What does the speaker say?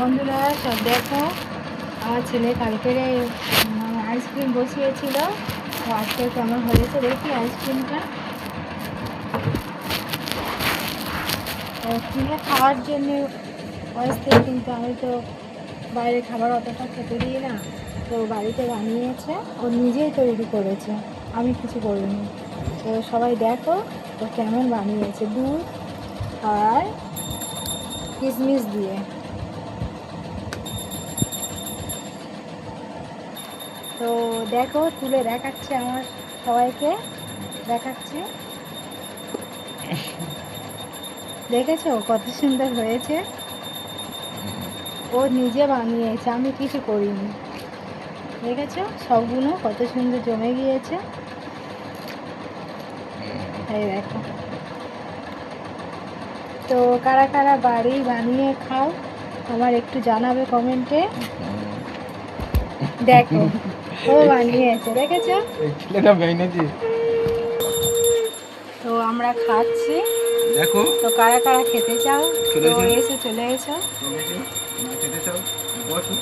বন্ধুরা সব দেখো, আমার ছেলে কালকের আইসক্রিম বসিয়েছিল, তো আজকে কেমন হয়েছে দেখি আইসক্রিমটা। কিনে খাওয়ার জন্য বসতে, কিন্তু আমি তো বাইরে খাবার অতটা খেতে দিই না, তো বাড়িতে বানিয়েছে, ও নিজেই তৈরি করেছে, আমি কিছু করিনি। তো সবাই দেখো ও কেমন বানিয়েছে, দুধ আর কিশমিশ দিয়ে। তো দেখো, তুলে দেখাচ্ছে, আমার সবাইকে দেখাচ্ছে। দেখেছো কত সুন্দর হয়েছে, ও নিজে বানিয়েছে, আমি কিছু করিনি। দেখেছো সবগুলো কত সুন্দর জমে গিয়েছে, এই দেখো। তো কারা কারা বাড়ি বানিয়ে খাও আমার একটু জানাবে কমেন্টে। দেখো ও বানিয়েছে, দেখেছো? তো আমরা খাচ্ছি, দেখো। তো কারা কারা খেতে চাও তো এসে চলে এসো। খেতে চাও বসো।